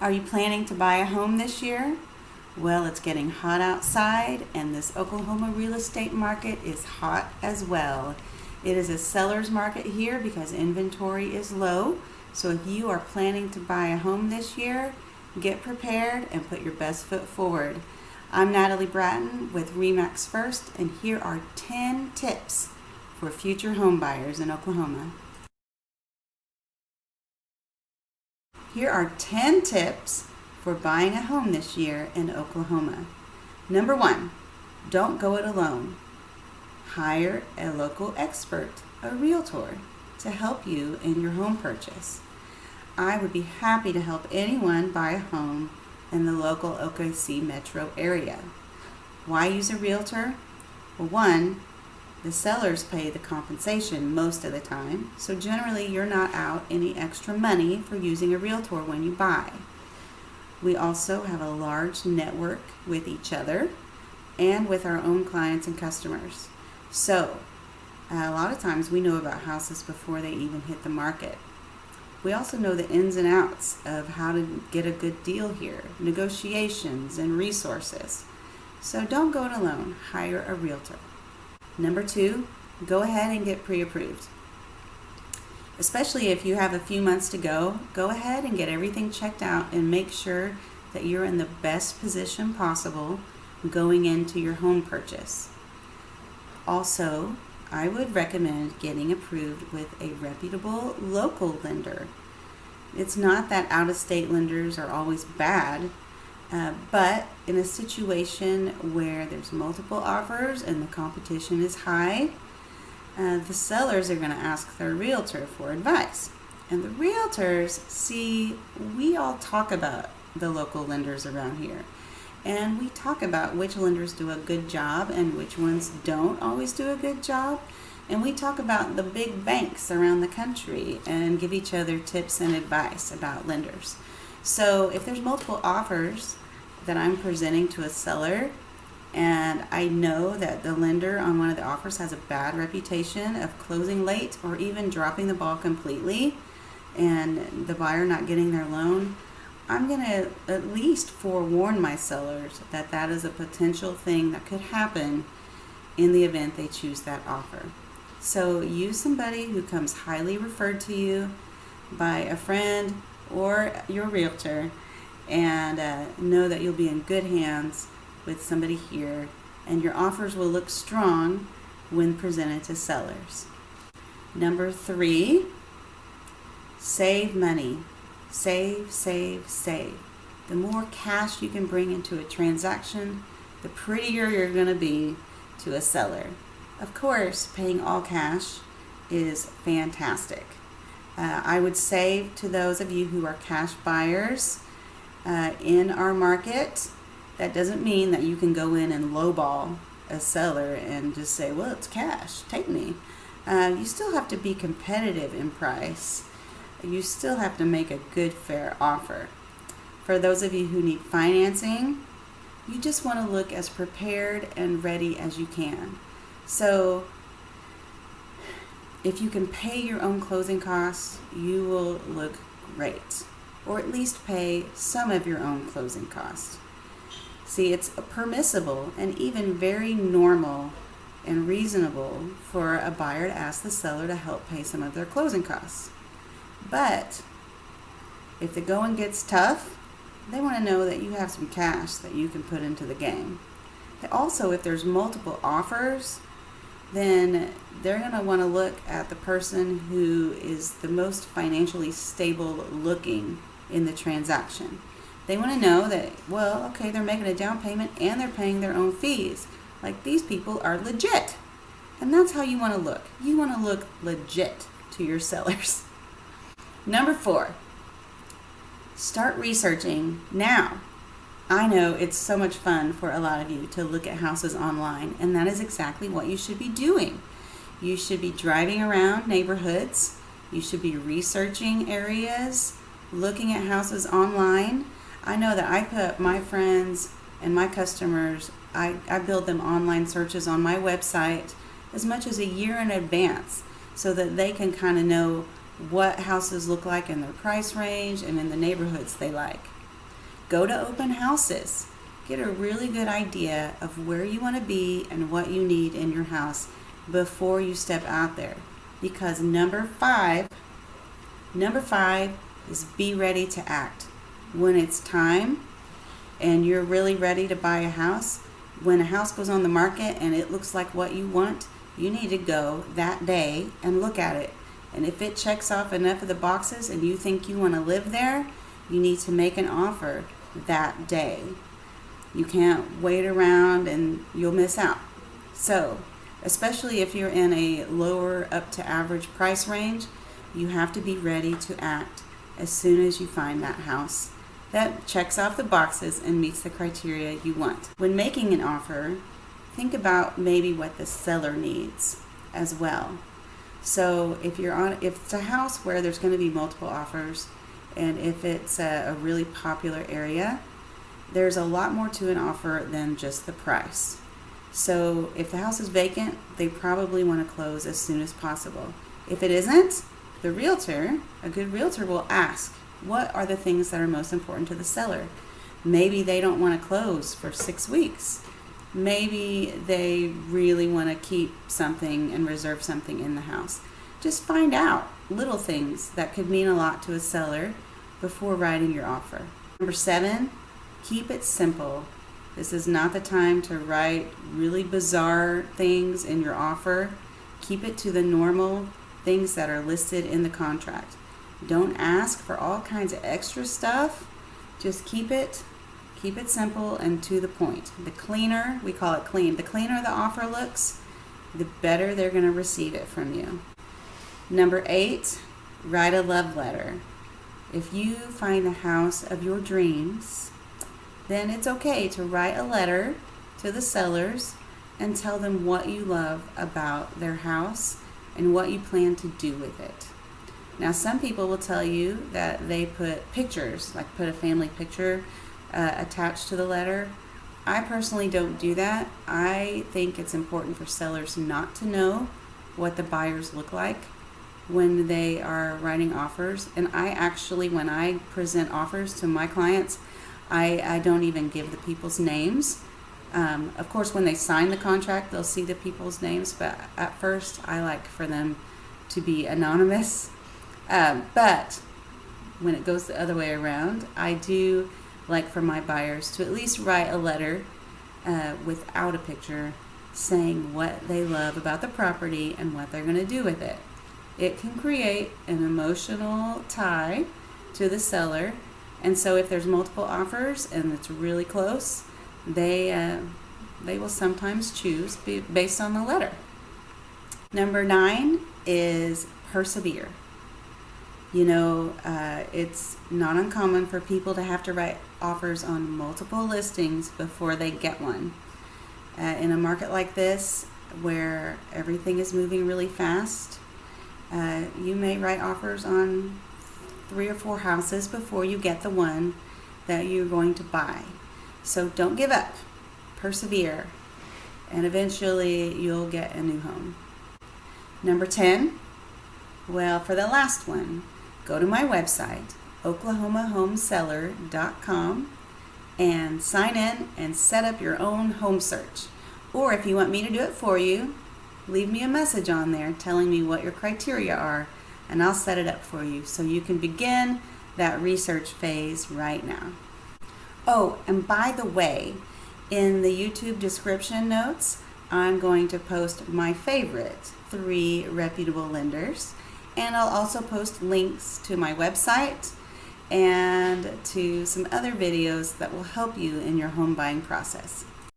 Are you planning to buy a home this year? Well, it's getting hot outside, and this Oklahoma real estate market is hot as well. It is a seller's market here because inventory is low. So if you are planning to buy a home this year, get prepared and put your best foot forward. I'm Natalie Bratton with RE/MAX First, and here are 10 tips for future home buyers in Oklahoma. Here are 10 tips for buying a home this year in Oklahoma. Number 1, don't go it alone. Hire a local expert, a realtor, to help you in your home purchase. I would be happy to help anyone buy a home in the local OKC metro area. Why use a realtor? Well, 1, the sellers pay the compensation most of the time, so generally you're not out any extra money for using a realtor when you buy. We also have a large network with each other and with our own clients and customers. So a lot of times we know about houses before they even hit the market. We also know the ins and outs of how to get a good deal here, negotiations and resources. So don't go it alone, hire a realtor. Number 2, go ahead and get pre-approved. Especially if you have a few months to go ahead and get everything checked out and make sure that you're in the best position possible going into your home purchase. Also, I would recommend getting approved with a reputable local lender. It's not that out-of-state lenders are always bad, but in a situation where there's multiple offers and the competition is high, the sellers are going to ask their realtor for advice. And the realtors, we all talk about the local lenders around here. And we talk about which lenders do a good job and which ones don't always do a good job. And we talk about the big banks around the country and give each other tips and advice about lenders. So if there's multiple offers that I'm presenting to a seller, and I know that the lender on one of the offers has a bad reputation of closing late or even dropping the ball completely and the buyer not getting their loan, I'm going to at least forewarn my sellers that that is a potential thing that could happen in the event they choose that offer. So use somebody who comes highly referred to you by a friend or your realtor, and know that you'll be in good hands with somebody here, and your offers will look strong when presented to sellers. Number 3, save money. Save, save, save. The more cash you can bring into a transaction, the prettier you're going to be to a seller. Of course, paying all cash is fantastic. I would say to those of you who are cash buyers in our market, that doesn't mean that you can go in and lowball a seller and just say, well, it's cash, take me. You still have to be competitive in price. You still have to make a good, fair offer. For those of you who need financing, you just want to look as prepared and ready as you can. So if you can pay your own closing costs, you will look great, or at least pay some of your own closing costs. See, it's permissible and even very normal and reasonable for a buyer to ask the seller to help pay some of their closing costs. But if the going gets tough, they want to know that you have some cash that you can put into the game. Also, if there's multiple offers, then they're going to want to look at the person who is the most financially stable looking in the transaction. They want to know that, well, okay, they're making a down payment and they're paying their own fees. Like, these people are legit. And that's how you want to look. You want to look legit to your sellers. Number 4, start researching now. I know it's so much fun for a lot of you to look at houses online, and that is exactly what you should be doing. You should be driving around neighborhoods. You should be researching areas, looking at houses online. I know that I put my friends and my customers, I build them online searches on my website as much as a year in advance so that they can kind of know what houses look like in their price range and in the neighborhoods they like. Go to open houses. Get a really good idea of where you want to be and what you need in your house before you step out there. Because number five is be ready to act. When it's time and you're really ready to buy a house, when a house goes on the market and it looks like what you want, you need to go that day and look at it. And if it checks off enough of the boxes and you think you want to live there, you need to make an offer that day. You can't wait around and you'll miss out. So, especially if you're in a lower up to average price range, you have to be ready to act as soon as you find that house that checks off the boxes and meets the criteria you want. When making an offer, think about maybe what the seller needs as well. So if it's a house where there's going to be multiple offers, and if it's a really popular area, there's a lot more to an offer than just the price. So if the house is vacant, they probably want to close as soon as possible. If it isn't, the realtor, a good realtor, will ask, what are the things that are most important to the seller? Maybe they don't want to close for 6 weeks. Maybe they really want to keep something and reserve something in the house. Just find out little things that could mean a lot to a seller before writing your offer. Number 7, keep it simple. This is not the time to write really bizarre things in your offer. Keep it to the normal things that are listed in the contract. Don't ask for all kinds of extra stuff. Just keep it simple and to the point. The cleaner, we call it clean, the cleaner the offer looks, the better they're going to receive it from you. Number 8, write a love letter. If you find the house of your dreams, then it's okay to write a letter to the sellers and tell them what you love about their house and what you plan to do with it. Now, some people will tell you that they put pictures, like put a family picture attached to the letter. I personally don't do that. I think it's important for sellers not to know what the buyers look like when they are writing offers. And I actually, when I present offers to my clients, I don't even give the people's names. Of course, when they sign the contract, they'll see the people's names, but at first I like for them to be anonymous. But when it goes the other way around, I do like for my buyers to at least write a letter without a picture saying what they love about the property and what they're going to do with it. It can create an emotional tie to the seller, and so if there's multiple offers and it's really close, they will sometimes choose based on the letter. Number 9 is persevere. You know, it's not uncommon for people to have to write offers on multiple listings before they get one. In a market like this, where everything is moving really fast, you may write offers on 3 or 4 houses before you get the one that you're going to buy. So don't give up. Persevere. And eventually you'll get a new home. Number 10, well, for the last one, go to my website, oklahomahomeseller.com, and sign in and set up your own home search. Or if you want me to do it for you, leave me a message on there telling me what your criteria are, and I'll set it up for you so you can begin that research phase right now. Oh, and by the way, in the YouTube description notes, I'm going to post my favorite 3 reputable lenders, and I'll also post links to my website and to some other videos that will help you in your home buying process.